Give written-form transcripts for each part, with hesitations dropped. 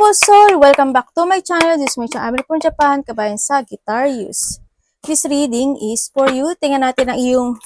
Hello Soul! Welcome back to my channel. This is my channel from Japan, kabayan sa Guitarius. This reading is for you. Tingnan natin ang iyong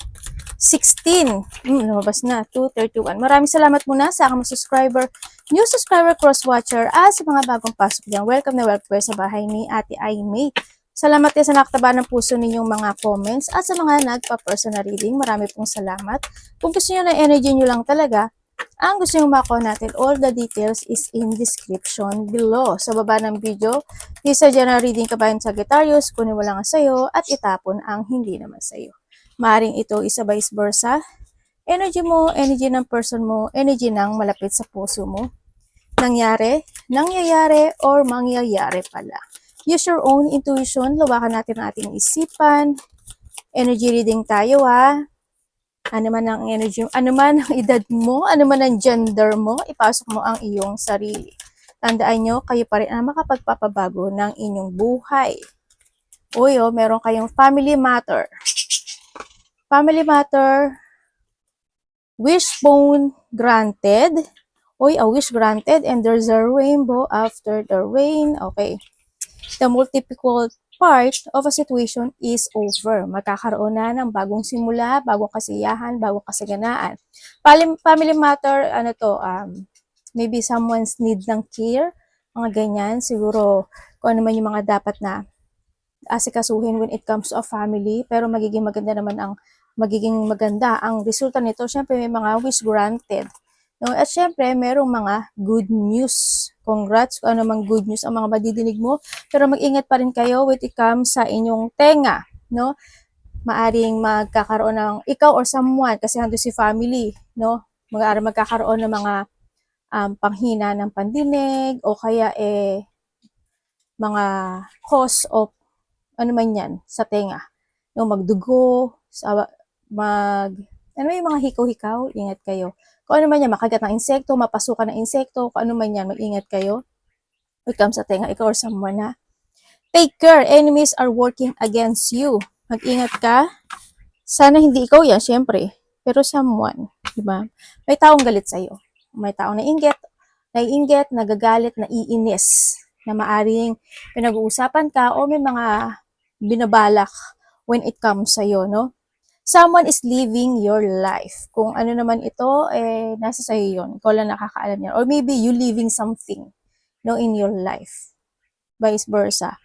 16. Lumabas na. 231. Maraming salamat muna sa aking subscriber, new subscriber, cross-watcher, at sa mga bagong pasok dyan. Welcome na welcome sa bahay ni Ate Aimee. Salamat din sa nakataba ng puso ninyong mga comments at sa mga nagpa-personal reading. Marami pong salamat. Kung gusto nyo na energy nyo lang talaga, ang gusto nyo makuha natin, all the details is in description below. Sa baba ng video, isa dyan na reading kabayan sa Guitarius, kunin mo lang ang sayo at itapon ang hindi naman sayo. Maaring ito isa vice versa. Energy mo, energy ng person mo, energy ng malapit sa puso mo. Nangyayari, or mangyayari pala. Use your own intuition, luwakan natin ang ating isipan. Energy reading tayo ha. Ano man ang energy, ano man ang edad mo, ano man ang gender mo, ipasok mo ang iyong sarili. Tandaan nyo, kayo pa rin ang makapagpapabago ng inyong buhay. Uy, meron kayong family matter. Family matter, wishbone granted. Uy, a wish granted and there's a rainbow after the rain. Okay. The multiple part of a situation is over. Magkakaroon na ng bagong simula, bagong kasiyahan, bagong kasaganaan. Family matter, maybe someone's need ng care, mga ganyan. Siguro, kung ano man yung mga dapat na asikasuhin when it comes to a family, pero magiging maganda ang resulta nito. Syempre, may mga wish granted. No? At syempre, merong mga good news. Congrats kung ano mang good news ang mga madidinig mo. Pero mag-ingat pa rin kayo when it comes sa inyong tenga. No? Maaring magkakaroon ng ikaw or someone, kasi hando si family. No? Maaring magkakaroon ng mga panghina ng pandinig o kaya mga cause of ano man yan sa tenga. No? Magdugo, yung mga hikaw-hikaw, ingat kayo. Kung ano man yan, makagat ng insekto, mapasukan ng insekto, kung ano man yan, mag-ingat kayo. When it comes sa tenga, ikaw or someone na. Take care, enemies are working against you. Mag-ingat ka. Sana hindi ikaw yan, syempre. Pero someone, diba? May taong galit sa'yo. May taong naiinggit, nagagalit, naiinis, na maaring pinag-uusapan ka o may mga binabalak when it comes sa'yo, no? Someone is living your life. Kung ano naman ito, nasa sa'yo yun. Ikaw lang nakakaalam yan. Or maybe you living something, no, in your life. Vice versa.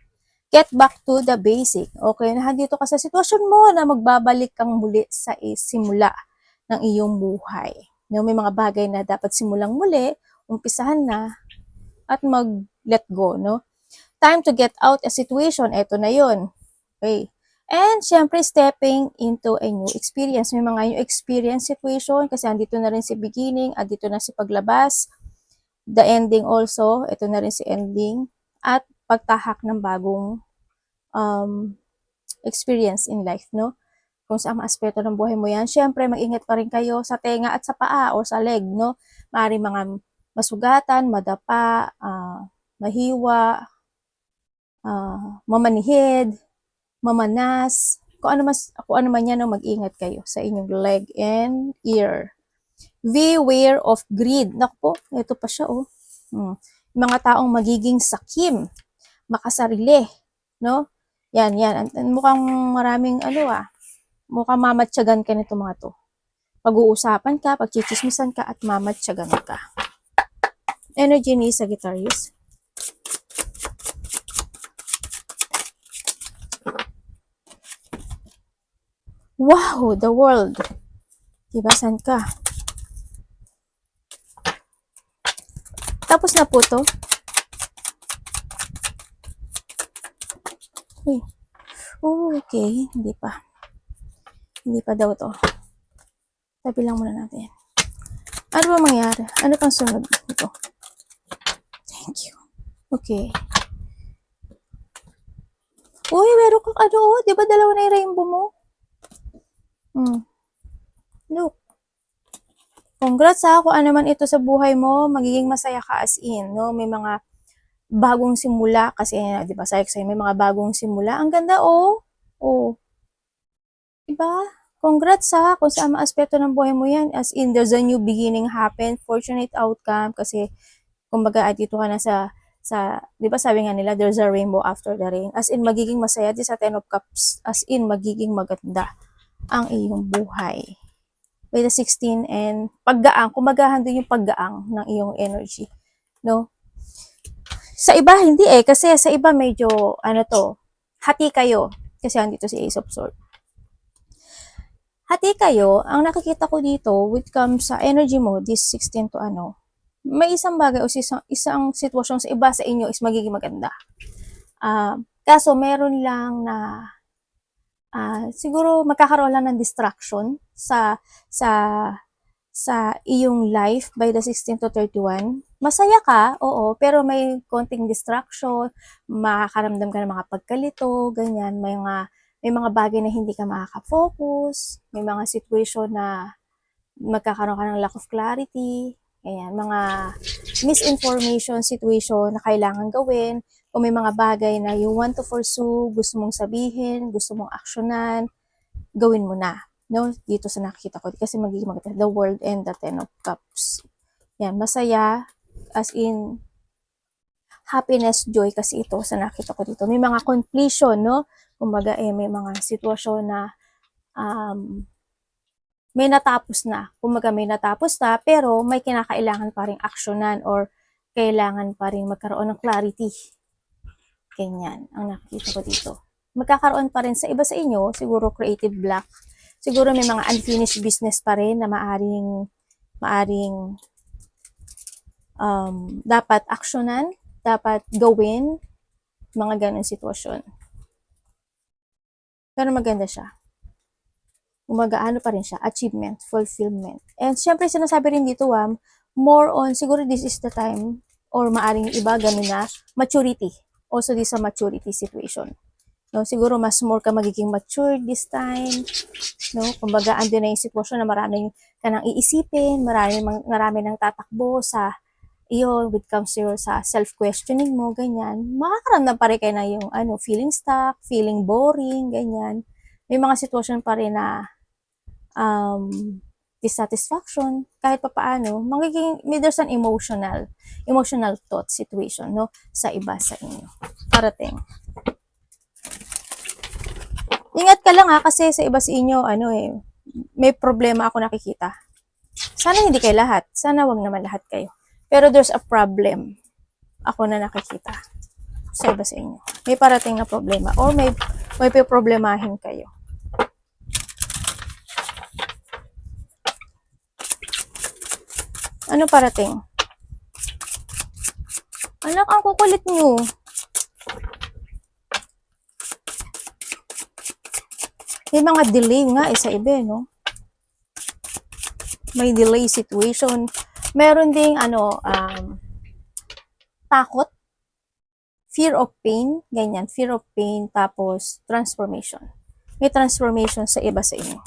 Get back to the basic. Okay, nandito ka sa sitwasyon mo na magbabalik kang muli sa simula ng iyong buhay. No, may mga bagay na dapat simulang muli, umpisahan na, at mag-let go, no? Time to get out a situation. Ito na yun. Okay. And syempre, stepping into a new experience. May mga new experience situation kasi andito na rin si beginning, andito na si paglabas. The ending also, ito na rin si ending. At pagtahak ng bagong experience in life, no? Kung sa mga aspeto ng buhay mo yan, syempre, mag-ingat pa rin kayo sa tenga at sa paa o sa leg, no? Maaaring mga masugatan, madapa, mahiwa, mamanihid, mamanas, kung ano man yan, mag-ingat kayo sa inyong leg and ear. Beware of greed. Naku po, ito pa siya, oh. Mga taong magiging sakim, makasarili, no? Yan. Mukhang maraming, mukhang mamatsyagan ka nito mga to. Pag-uusapan ka, pagchichismisan ka, at mamatsyagan ka. Energy ni Sagittarius. Wow, the world. Diba, saan ka? Tapos na po to. Uy. Oh, okay. Hindi pa. Hindi pa daw to. Tabi lang muna natin. Ano ba mangyari? Ano pang sunod ito? Thank you. Okay. Uy, meron kang diba dalawa na yung rainbow mo? Look. Congrats kung ano man ito sa buhay mo, magiging masaya ka as in, no? May mga bagong simula kasi, di ba, sa'yo may mga bagong simula. Ang ganda, oh. Diba? Congrats kung sa mga aspeto ng buhay mo yan. As in, there's a new beginning happen, fortunate outcome kasi, kumbaga, dito ka na sa di ba sabi nga nila, there's a rainbow after the rain. As in, magiging masaya din sa Ten of Cups. As in, magiging maganda ang iyong buhay. By the 16 and paggaang, kumagahan din yung paggaang ng iyong energy. No? Sa iba, hindi kasi sa iba medyo, hati kayo. Kasi andito si Ace of Swords. Hati kayo, ang nakikita ko dito, with comes sa energy mo, this 16 to may isang bagay o isang sitwasyon sa iba sa inyo is magiging maganda. Kaso meron lang na siguro magkakaroon lang ng distraction sa iyong life by the 16 to 31. Masaya ka, oo, pero may konting distraction, makakaramdam ka ng mga pagkalito, ganyan, may mga bagay na hindi ka makaka-focus, may mga situation na magkakaroon ka ng lack of clarity, ganyan, mga misinformation situation na kailangan gawin, kung may mga bagay na you want to pursue, gusto mong sabihin, gusto mong aksyonan, gawin mo na. No, dito sa nakikita ko kasi magiging maganda, the World and the Ten of Cups. Yan, masaya, as in happiness, joy kasi ito sa nakita ko dito. May mga completion, no? Kumbaga may mga sitwasyon na may natapos na. Kumbaga may natapos na, pero may kinakailangan pa ring aksyonan or kailangan pa ring magkaroon ng clarity. Ganyan ang nakikita ko dito. Magkakaroon pa rin sa iba sa inyo, siguro creative block. Siguro may mga unfinished business pa rin na maaring dapat aksyonan, dapat gawin, mga ganun sitwasyon. Pero maganda siya. Gumagaano pa rin siya, achievement, fulfillment. And syempre sinasabi rin dito, more on, siguro this is the time, or maaring iba ganun na, maturity. Also this a maturity situation. No, siguro mas more ka magiging mature this time. No, kumbaga andun na yung sitwasyon na marami ka nang iisipin, marami nang tatakbo sa iyo with comes to your sa self-questioning mo, ganyan. Makakaramdam pa rin kayo na yung feeling stuck, feeling boring, ganyan. May mga sitwasyon pa rin na dissatisfaction, kahit pa paano, there's an emotional thought situation, no, sa iba sa inyo. Parating. Ingat ka lang kasi sa iba sa inyo, may problema ako nakikita. Sana hindi kayo lahat. Sana wag naman lahat kayo. Pero there's a problem ako na nakikita sa iba sa inyo. May parating na problema or may problemahin kayo. Ano parating? Anak, ang kukulit nyo. May mga delay nga sa iba, no? May delay situation. Meron ding takot, fear of pain, ganyan, fear of pain, tapos transformation. May transformation sa iba sa inyo.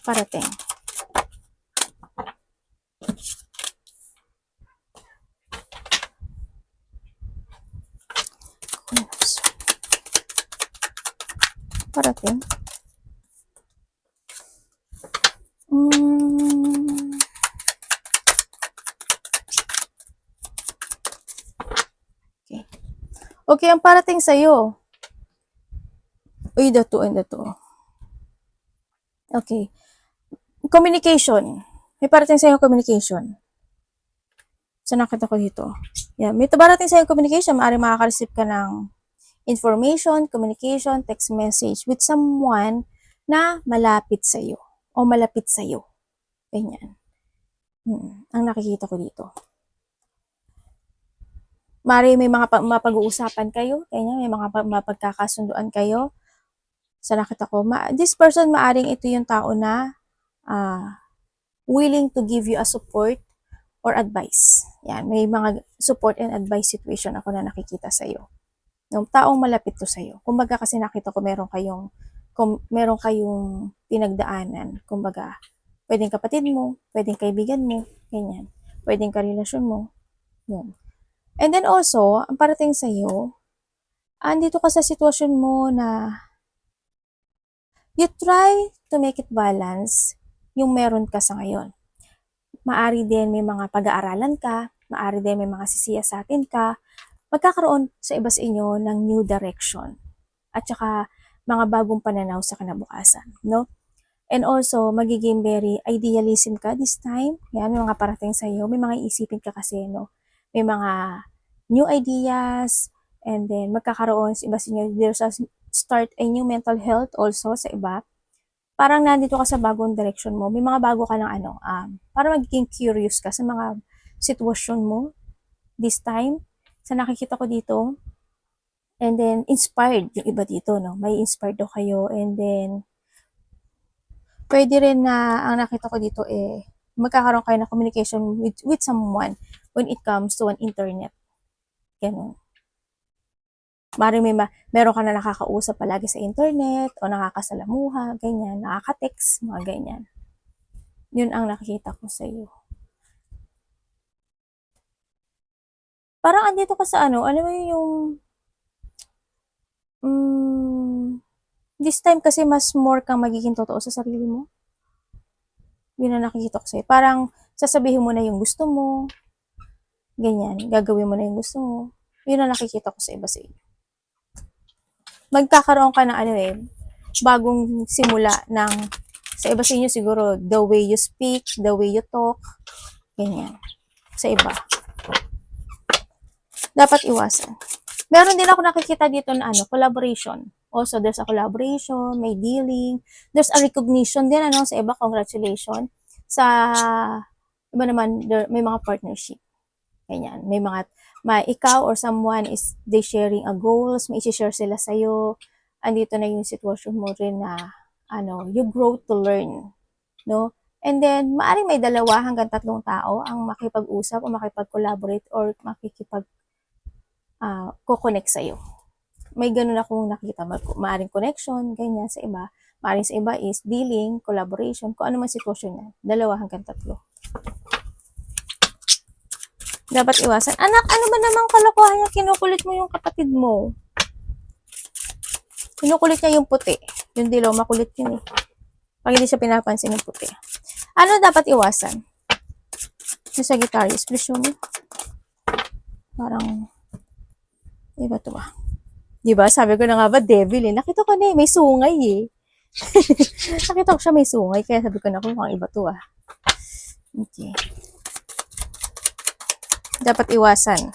Parating. Parating. Okay, ang parating sa'yo. Uy, dato. Okay. Communication. May parating sa'yo communication. So, nakita ko dito. Yeah, may parating sa'yo communication. Maaaring makaka-receive ka ng information, communication, text message with someone na malapit sa'yo o malapit sa'yo. Ganyan. Ang nakikita ko dito. Mari may mga mapag-uusapan kayo, ganyan, may mga mapagkakasunduan kayo. Sa nakita ko, this person maaring ito yung tao na willing to give you a support or advice. Yan, may mga support and advice situation ako na nakikita sa iyo. Yung taong malapit to sa iyo. Kumbaga kasi nakita ko meron kayong pinagdaanan. Kumbaga, pwedeng kapatid mo, pwedeng kaibigan mo, ganyan. Pwedeng karelasyon mo. Yan. And then also, ang parating sa iyo, andito ka sa sitwasyon mo na you try to make it balance yung meron ka sa ngayon. Maari din may mga pag-aaralan ka, Maari din may mga sisiyasatin ka. Magkakaroon sa iba sa inyo ng new direction. At saka mga bagong pananaw sa kinabukasan, no? And also, magiging very idealism ka this time. Yan, may mga parating sa iyo. May mga iisipin ka kasi, no? May mga new ideas, and then magkakaroon sa iba sa inyo. There's a start a new mental health also sa iba. Parang nandito ka sa bagong direction mo. May mga bago ka ng para magiging curious ka sa mga sitwasyon mo this time. Sa nakikita ko dito, and then inspired yung iba dito, no? May inspired daw kayo, and then pwede rin na ang nakita ko dito magkakaroon kayo ng communication with someone when it comes to an internet. Ganun. Maring meron ka na nakakausap palagi sa internet o nakakasalamuha, ganyan, nakaka-text, mga ganyan. Yun ang nakikita ko sa iyo. Parang andito ka sa alam mo yung this time kasi mas more kang magiging totoo sa sarili mo. Yun ang nakikita ko sa'yo. Parang sasabihin mo na yung gusto mo, ganyan, gagawin mo na yung gusto mo. Yun ang nakikita ko sa iba sa inyo. Magkakaroon ka ng bagong simula ng, sa iba sa inyo siguro, the way you speak, the way you talk, ganyan, sa iba. Dapat iwasan. Meron din ako nakikita dito na collaboration. Also, there's a collaboration, may dealing, there's a recognition din sa iba, congratulations. Sa iba naman, may mga partnership. Ganyan. May ikaw or someone is they sharing a goals, may i-share sila sa'yo. Andito na yung sitwasyon mo rin na, you grow to learn. No? And then, maaaring may 2 hanggang 3 tao ang makipag-usap o makipag-collaborate or ko-connect sa'yo. May ganun akong nakita. Maaring connection, ganyan sa iba. Maaring sa iba is dealing, collaboration, kung ano man sitwasyon niya. 2 hanggang 3. Dapat iwasan. Anak, ano ba namang kalokohan niya? Kinukulit mo yung kapatid mo. Kinukulit niya yung puti. Yung dilaw, makulit yun Pag hindi siya pinapansin yung puti. Ano dapat iwasan? Yung Sagittarius, please show me. Parang, iba to ba? Diba? Sabi ko na nga ba, devil Nakita ko na may sungay Nakita ko siya may sungay, kaya sabi ko na mukhang iba to Okay. Dapat iwasan.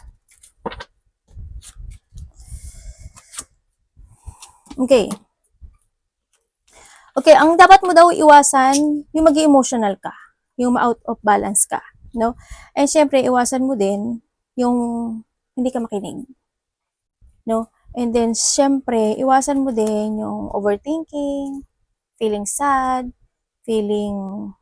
Okay. Okay, ang dapat mo daw iwasan, yung maging emotional ka. Yung ma-out of balance ka. No? And syempre, iwasan mo din yung hindi ka makinig. No? And then, syempre, iwasan mo din yung overthinking, feeling sad, feeling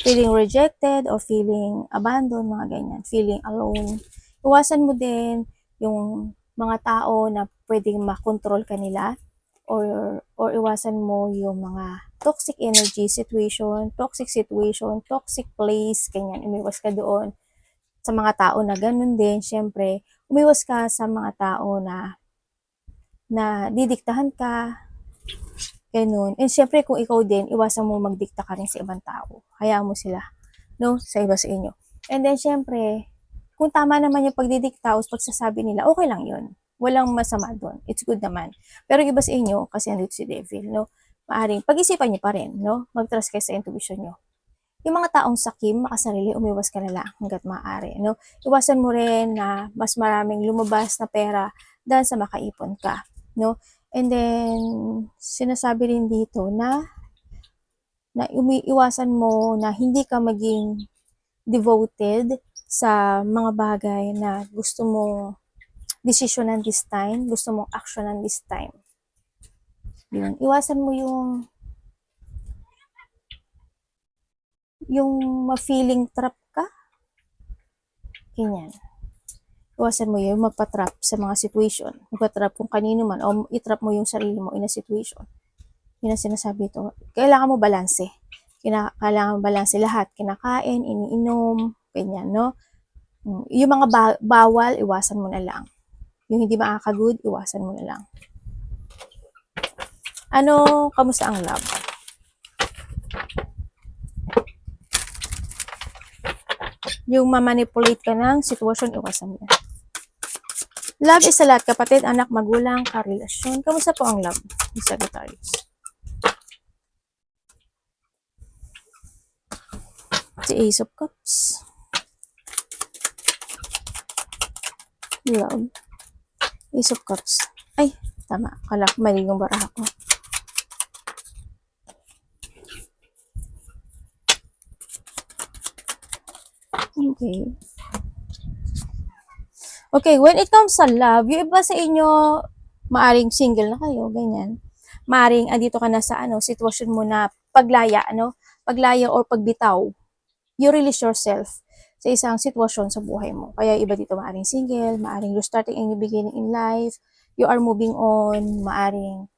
rejected or feeling abandoned, mga ganyan, feeling alone. Iwasan mo din yung mga tao na pwedeng makontrol ka nila or iwasan mo yung mga toxic energy situation, toxic place, ganyan, umiwas ka doon. Sa mga tao na ganun din, syempre, umiwas ka sa mga tao na didiktahan ka, ganun. And syempre, kung ikaw din, iwasan mo magdikta ka rin sa ibang tao. Hayaan mo sila, no? Sa iba sa inyo. And then, syempre, kung tama naman yung pagdidikta o pagsasabi nila, okay lang yun. Walang masama doon. It's good naman. Pero iba sa inyo, kasi andito si Devil, no? Maaring, pag-isipan nyo pa rin, no? Mag-trust kayo sa intuition nyo. Yung mga taong sakim, makasarili, umiwas ka na lang hanggat maaari. No? Iwasan mo rin na mas maraming lumabas na pera dahil sa makaipon ka. No? And then, sinasabi rin dito na umiiwasan mo na hindi ka maging devoted sa mga bagay na gusto mong desisyonan this time, gusto mong actionan this time. Yun. Iwasan mo yung ma-feeling trap ka. Ganyan. Iwasan mo yung magpa-trap sa mga situation. Magpa-trap kung kanino man o i-trap mo yung sarili mo in a situation. Yun ang sinasabi ito. Kailangan mo balanse. Kailangan mo balanse lahat. Kinakain, iniinom, ganyan, no? Yung mga bawal, iwasan mo na lang. Yung hindi makaka-good, iwasan mo na lang. Kamusta ang love? Yung mamanipulate ka ng sitwasyon, iwasan mo. Love is a lot, kapatid, anak, magulang, karelasyon. Kamusta po ang love ni Sagittarius? The Ace of Cups. Love. Ace of Cups. Ay, tama. Kala ko mali yung baraha ko. Okay. Okay, when it comes sa love, yung iba sa inyo, maaring single na kayo, ganyan. Maaring andito ka na sa sitwasyon mo na paglaya, paglaya or pagbitaw. You release yourself sa isang sitwasyon sa buhay mo. Kaya iba dito maaring single, maaring you're starting a new beginning in life, you are moving on, maaring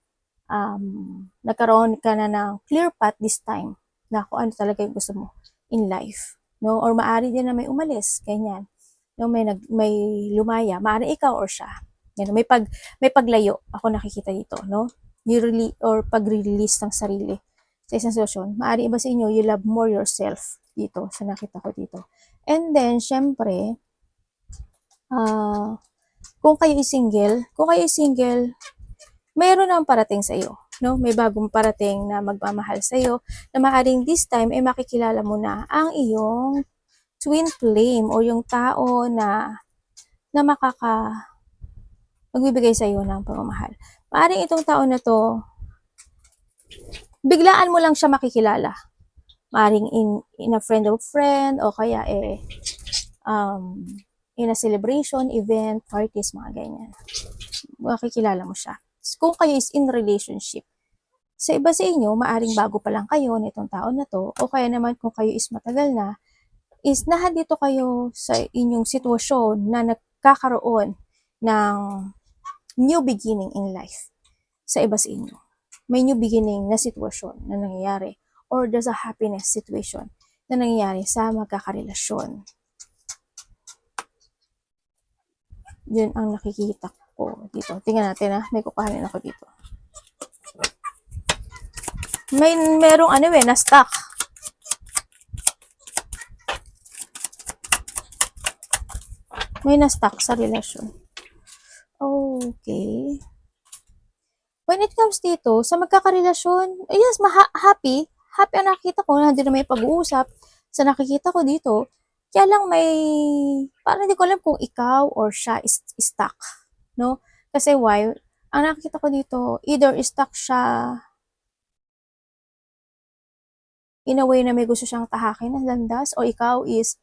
nagkaroon ka na ng clear path this time na kung ano talaga yung gusto mo in life. No? Or maaari din na may umalis, ganyan. No, may lumaya, maaari ikaw or siya. Yan, may paglayo ako nakikita dito, no? You really or pag-release ng sarili sa isang sitwasyon. Maaari iba sa inyo, you love more yourself dito, sa nakita ko dito. And then syempre, kung kayo is single, mayroon nang parating sa iyo, no? May bagong parating na magmamahal sa iyo na maaring this time ay makikilala mo na ang iyong twin flame o yung tao na magbibigay sa iyo ng pagmamahal. Maaring itong tao na to, biglaan mo lang siya makikilala. Maaring in a friend of friend o kaya in a celebration, event, parties, mga ganyan. Makikilala mo siya. Kung kayo is in relationship, sa iba sa inyo, maaring bago pa lang kayo nitong tao na to, o kaya naman kung kayo is matagal na, is nahandito kayo sa inyong sitwasyon na nagkakaroon ng new beginning in life sa iba sa inyo. May new beginning na sitwasyon na nangyayari or there's a happiness situation na nangyayari sa magkakarelasyon. Yun ang nakikita ko dito. Tingnan natin may kukuhanin ako dito. Merong na-stuck. May na-stuck sa relasyon. Okay. When it comes dito, sa magkakarelasyon, yes, happy. Happy ang nakikita ko, hindi na may pag-uusap sa nakikita ko dito. Kaya lang parang hindi ko alam kung ikaw or siya is stuck. No? Kasi why? Ang nakikita ko dito, either stuck siya in a way na may gusto siyang tahakin na landas, o ikaw is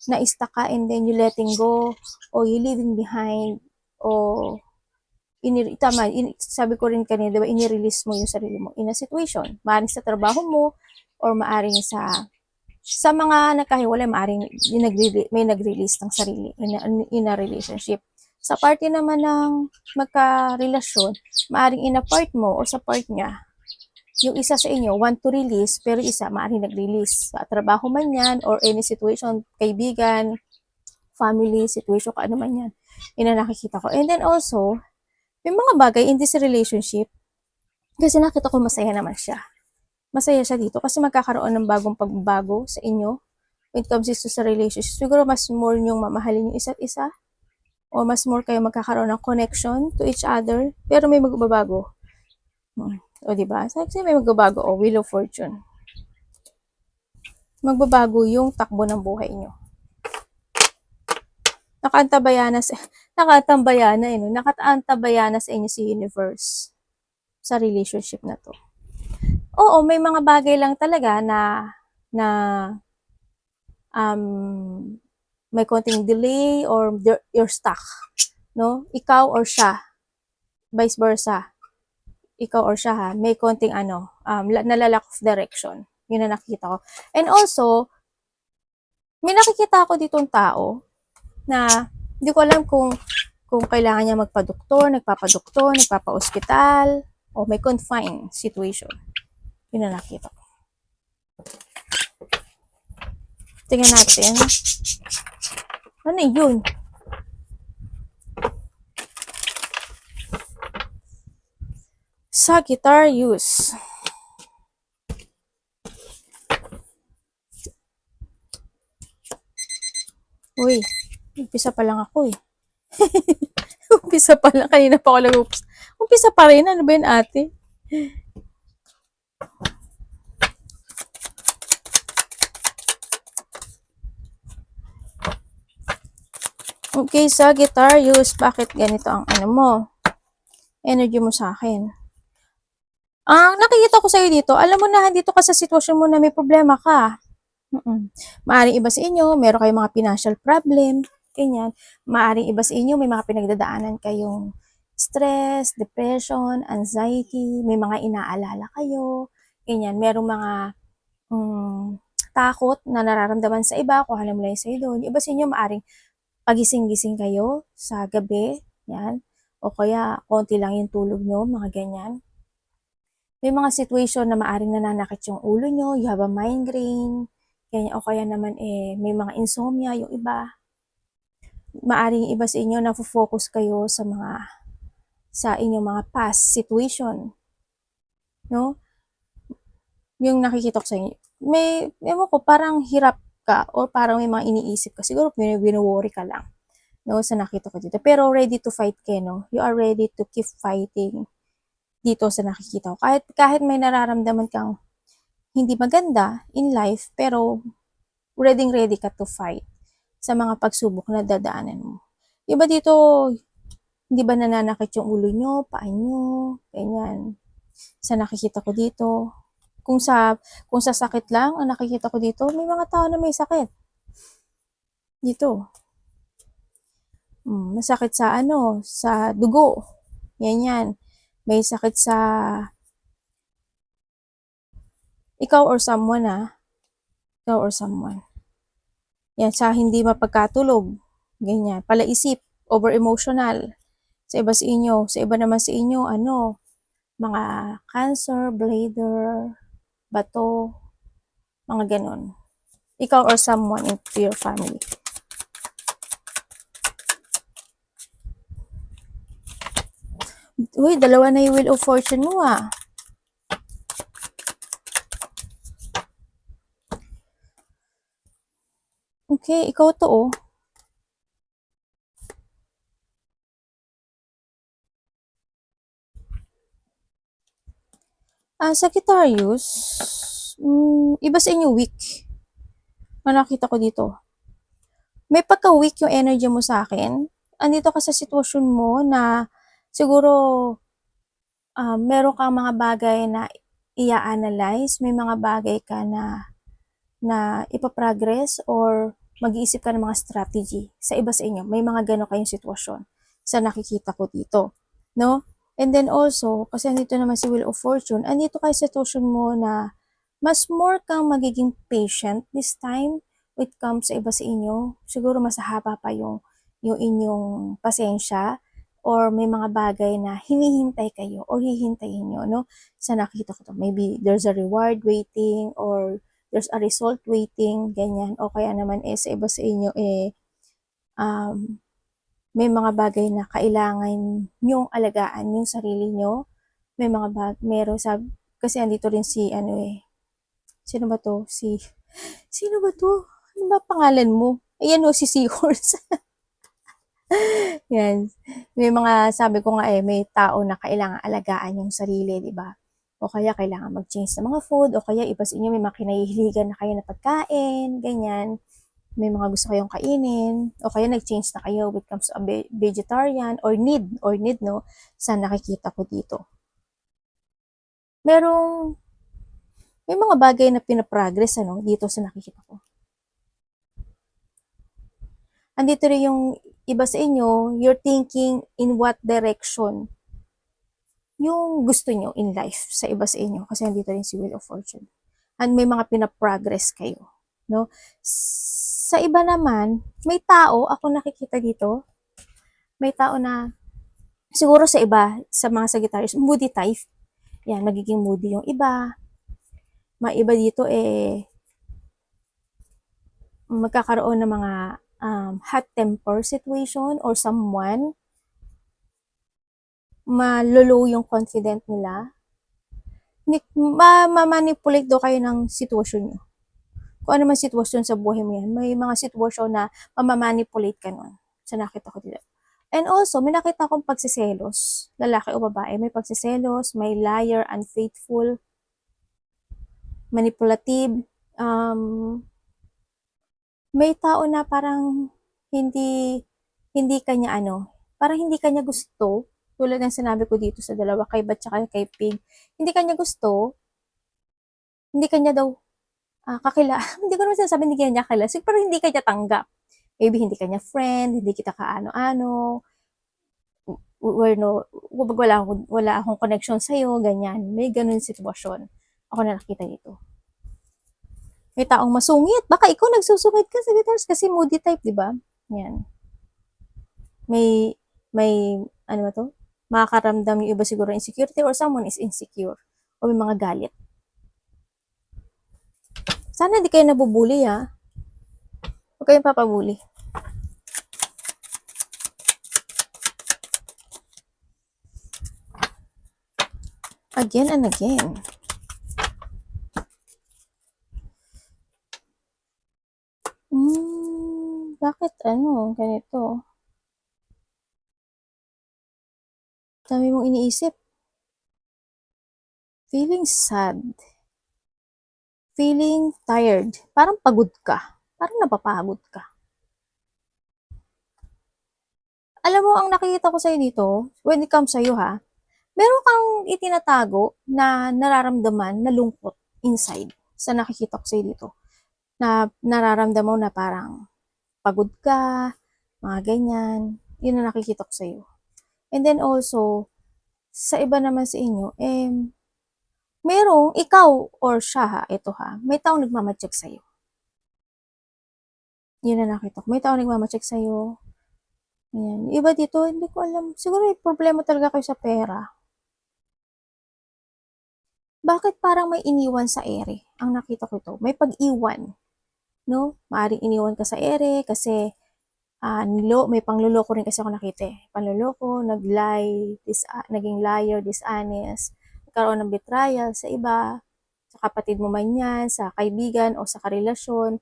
na-stuck ka and then you letting go, o you leaving behind, o sabi ko rin kanina, diba, inirelease mo yung sarili mo in a situation. Maaring sa trabaho mo, or maaring sa mga nagkahiwalay, maaring may nag-release ng sarili in a relationship. Sa party naman ng magka-relasyon, maaring in a part mo o sa part niya, yung isa sa inyo want to release, pero isa maaring nag-release. Sa trabaho man yan, or any situation, kaibigan, family situation, ano man yan. Yun ang nakikita ko. And then also, may mga bagay in this relationship, kasi nakita ko masaya naman siya. Masaya siya dito kasi magkakaroon ng bagong pagbabago sa inyo when it comes to sa relationship. Siguro mas more nyong mamahalin yung isa't isa, o mas more kayo magkakaroon ng connection to each other, pero may magbabago. O diba? Kasi may magbabago, Wheel of Fortune. Magbabago yung takbo ng buhay nyo. Nakaantabayana sa inyo si Universe sa relationship na to. Oo, may mga bagay lang talaga na may konting delay or you're stuck, no? Ikaw or siya, vice versa. Ikaw or siya may konting nalalack of direction. Yun na nakikita ko. And also, may nakikita ako ditong tao na hindi ko alam kung kailangan niya magpa-doktor, nagpapa-ospital, o may confined situation. Yun na nakita ko. Tingnan natin. Ano yun? Sagittarius. Uy, umpisa pa lang ako eh. Umpisa pa lang. Kanina pa ako nag-umpisa. Umpisa pa rin. Ano ba yun, ate? Okay, Sagittarius, bakit ganito ang ano mo? Energy mo sa akin. Ang nakikita ko sa'yo dito, alam mo na, dito ka sa sitwasyon mo na may problema ka. Maaring iba sa inyo, meron kayong mga financial problem, ganyan. Maaring iba sa inyo, may mga pinagdadaanan kayong stress, depression, anxiety, may mga inaalala kayo, ganyan. Merong mga takot na nararamdaman sa iba, kung alam mo lang sa'yo doon. Iba sa inyo, maaring pagising-gising kayo sa gabi, yan. O kaya, konti lang yung tulog nyo, mga ganyan. May mga situation na maaring nananakit yung ulo nyo, you have a migraine, ganyan, o kaya naman may mga insomnia yung iba. Maaring iba sa inyo na focus kayo sa inyong mga past situation. No? Yung nakikita ko sa inyo. Ewan ko, parang hirap ka or parang may mga iniisip ka. Siguro wino-worry ka lang. No, sa nakita ko dito. Pero ready to fight ka, no? You are ready to keep fighting dito sa nakikita ko. Kahit may nararamdaman kang hindi maganda in life, pero ready ka to fight sa mga pagsubok na dadaanan mo. Iba dito, hindi ba nananakit yung ulo nyo, paa nyo, ganyan. Sa nakikita ko dito, kung sa sakit lang, ang nakikita ko dito, may mga tao na may sakit. Dito. Masakit sa sa dugo. Yan. May sakit sa ikaw or someone Ikaw or someone. Yan, sa hindi mapagkatulog. Ganyan. Palaisip, over-emotional. Sa iba sa inyo. Sa iba naman sa inyo, mga cancer, bladder, bato, mga ganon. Ikaw or someone into your family. Uy, dalawa na yung Wheel of Fortune mo Okay, ikaw to Sagittarius, iba sa inyo weak. Nakita ko dito. May pagka-weak yung energy mo sa akin. Andito ka sa sitwasyon mo na siguro meron kang mga bagay na i-analyze, may mga bagay ka na ipaprogress or mag-iisip ka ng mga strategy sa iba sa inyo. May mga gano'n kayong sitwasyon sa nakikita ko dito. No? And then also, kasi andito naman si Wheel of Fortune, andito kayo sa sitwasyon mo na mas more kang magiging patient this time when it comes sa iba sa inyo. Siguro mas haba pa yung inyong pasensya or may mga bagay na hinihintay kayo or hihintayin nyo, no? Sa nakita ko to. Maybe there's a reward waiting or there's a result waiting, ganyan. O kaya naman sa iba sa inyo may mga bagay na kailangan nyong alagaan yung sarili nyo. May mga meron kasi andito rin si sino ba to? Sino ba to? Ano ba pangalan mo? Ayan si Seahorse. Yan. May mga, sabi ko nga may tao na kailangan alagaan yung sarili, di ba? O kaya kailangan mag-change ng mga food, o kaya iba sa inyo may mga kinahihiligan na kayo na pagkain, ganyan. May mga gusto kayong kainin, o kaya nag-change na kayo when it comes to a vegetarian, or need, no? Sa nakikita ko dito. May mga bagay na pinaprogress, dito sa nakikita ko. Andito rin yung iba sa inyo, you're thinking in what direction yung gusto nyo in life sa iba sa inyo. Kasi andito rin si Wheel of Fortune. And may mga pinaprogress kayo. No? Sa iba naman, may tao, ako nakikita dito, may tao na, siguro sa iba, sa mga Sagittarius, moody type. Yan, magiging moody yung iba. May iba dito magkakaroon ng mga hot temper situation or someone malolow yung confident nila. Ma-manipulate daw kayo ng sitwasyon nyo. Kung ano man sitwasyon sa buhay mo yan, may mga sitwasyon na mamamanipulate ka nun. So, nakita ko dito. And also, may nakita akong pagsiselos. Lalaki o babae, may pagsiselos, may liar, unfaithful, manipulative, may tao na parang hindi hindi kanya parang hindi kanya gusto, tulad ng sinabi ko dito sa dalawa, kay Bat tsaka kay Pig. Hindi kanya gusto, hindi kanya daw hindi ko naman sinasabi hindi kanya kakilala, pero hindi kanya tanggap. Maybe hindi kanya friend, hindi kita kaano-ano, we're no, wala akong connection sa'yo, ganyan. May ganun sitwasyon. Ako na nakita dito. May taong masungit. Baka ikaw nagsusungit ka sa guitars kasi moody type, di ba? Yan. May, ano ba to? Makakaramdam yung iba siguro insecurity or someone is insecure. O may mga galit. Sana di kayo nabubuli, ha? Huwag kayong papabuli. Again and again. Bakit ganito? Dami mong iniisip. Feeling sad. Feeling tired. Parang pagod ka. Parang napapagod ka. Alam mo, ang nakikita ko sa'yo dito, when it comes sa'yo ha, meron kang itinatago na nararamdaman na lungkot inside sa nakikita ko sa'yo dito. Na nararamdaman mo na parang pagod ka, mga ganyan. Yun ang nakikita ko sa'yo. And then also, sa iba naman sa inyo, merong ikaw or siya ha, ito ha, may taong nagmamatcheck sa'yo. Yun ang nakita ko. May taong nagmamatcheck sa'yo. Ayan. Iba dito, hindi ko alam. Siguro may problema talaga kayo sa pera. Bakit parang may iniwan sa ere? Ang nakita ko ito, may pag-iwan. No? Maaring iniwan ka sa ere kasi may pangluloko rin kasi ako nakita eh. Panluloko, naging liar, dishonest, nagkaroon ng betrayal sa iba, sa kapatid mo man yan, sa kaibigan o sa karelasyon,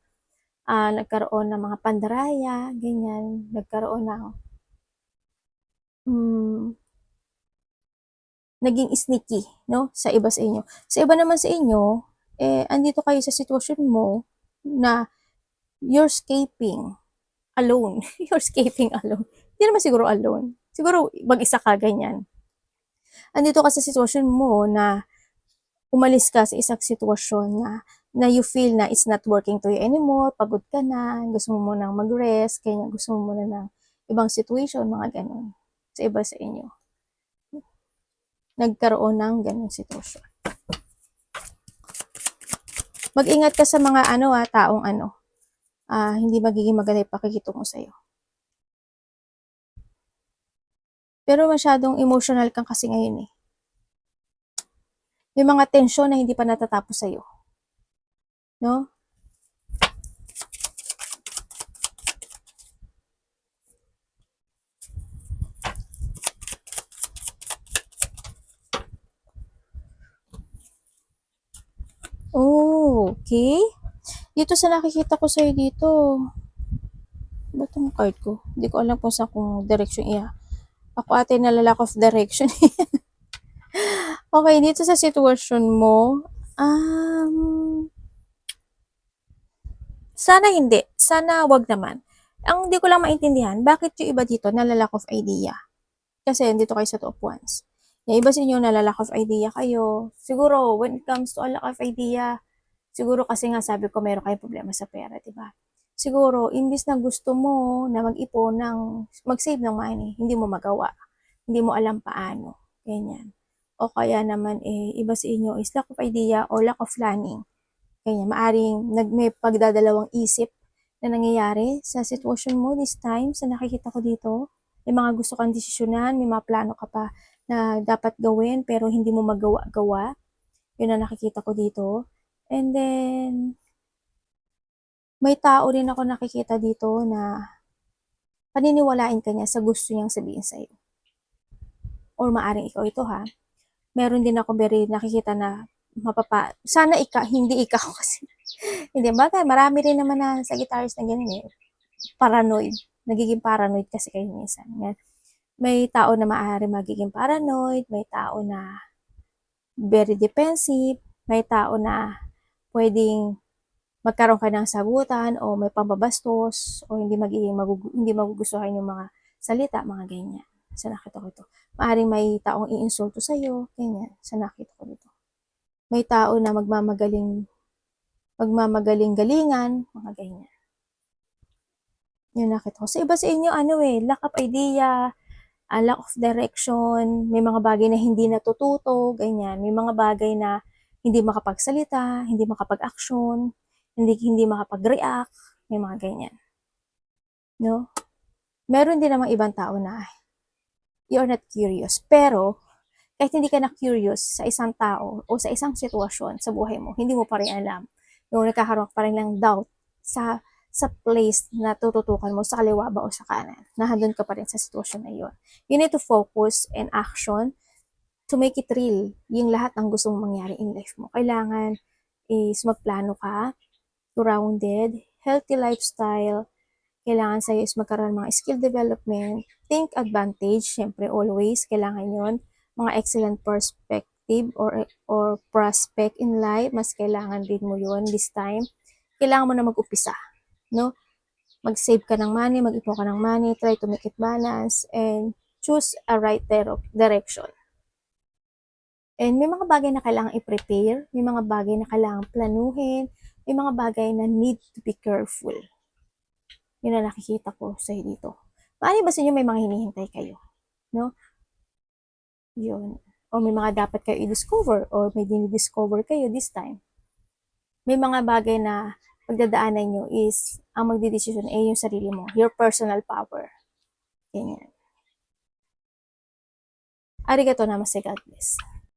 nagkaroon ng mga pandaraya, ganyan, nagkaroon ng naging sneaky, no? Sa iba sa inyo. Sa iba naman sa inyo, andito kayo sa sitwasyon mo na you're escaping alone. You're escaping alone. Hindi naman siguro alone. Siguro mag-isa ka, ganyan. Andito ka sa sitwasyon mo na umalis ka sa isang sitwasyon na you feel na it's not working to you anymore, pagod ka na, gusto mo munang mag-rest, kaya gusto mo muna ng ibang situation, mga ganun. Sa iba sa inyo. Nagkaroon ng ganung sitwasyon. Mag-ingat ka sa mga taong hindi magiging maganda yung pakikitungo sa'yo. Pero masyadong emotional kang kasi ngayon eh. May mga tensyon na hindi pa natatapos sa'yo. No? Oh, okay. Dito sa nakikita ko sa'yo dito. Ba't ang card ko? Hindi ko alam kung saan kung direction iya. Ako ate nalalack of direction. Okay, dito sa sitwasyon mo, sana hindi. Sana wag naman. Ang hindi ko lang maintindihan, bakit yung iba dito nalalack of idea? Kasi dito kayo sa two of wands. Yung iba sa inyo nalalack of idea kayo. Siguro, when it comes to a lack of idea, siguro kasi nga sabi ko meron kayong problema sa pera, di ba? Siguro, imbis na gusto mo na mag-ipon mag-save ng money, hindi mo magawa. Hindi mo alam paano. Ganyan. O kaya naman, iba sa inyo is lack of idea or lack of planning. Ganyan. Maaring may pagdadalawang isip na nangyayari sa sitwasyon mo this time, sa nakikita ko dito. May mga gusto kang desisyonan, may mga plano ka pa na dapat gawin pero hindi mo magawa-gawa. Yun ang nakikita ko dito. And then, may tao din ako nakikita dito na paniniwalain ka niya sa gusto niyang sabihin sa'yo. Or maaring ikaw ito ha. Meron din ako nakikita na sana hindi ikaw kasi Hindi, bagay, marami rin naman na Sagittarius na ganyan eh. Paranoid. Nagiging paranoid kasi kayo minsan. Yan. May tao na maaari magiging paranoid, may tao na very defensive, may tao na pwedeng magkaroon ka ng sagutan o may pambabastos o hindi magugustuhan yung mga salita, mga ganyan. Sa nakita ko ito. Maaring may taong iinsulto sa'yo, ganyan. Sa nakita ko dito. May tao na magmamagaling-galingan, mga ganyan. Yun nakita ko. Sa iba sa inyo, lack of idea, lack of direction, may mga bagay na hindi natututo, ganyan. May mga bagay na hindi makapagsalita, hindi makapag-action, hindi makapag-react, may mga ganyan. No? Meron din namang ibang tao na you're not curious. Pero, kahit hindi ka na curious sa isang tao o sa isang sitwasyon sa buhay mo, hindi mo pa rin alam. Yung nagkakaroon pa rin lang doubt sa place na tututukan mo, sa kaliwa ba o sa kanan. Nandun ka pa rin sa sitwasyon na yun. You need to focus and action to make it real. Yung lahat ng gusto mong mangyari in life mo. Kailangan is magplano ka, grounded, healthy lifestyle. Kailangan sa'yo is magkaroon ng mga skill development, think advantage, syempre always, kailangan yon. Mga excellent perspective or prospect in life, mas kailangan din mo yon this time. Kailangan mo na mag-upisa, no? Mag-save ka ng money, mag-ipon ka ng money, try to make it balance, and choose a right direction. And may mga bagay na kailangan i-prepare, may mga bagay na kailangan planuhin, may mga bagay na need to be careful. Yun na nakikita ko sa dito. Paano ba sa inyo may mga hinihintay kayo? No? Yun. O may mga dapat kayo i-discover or may dinidiscover kayo this time. May mga bagay na pagdadaanan nyo is ang magdidesisyon ay yung sarili mo. Your personal power. Ganyan. Arigato namaste, God bless.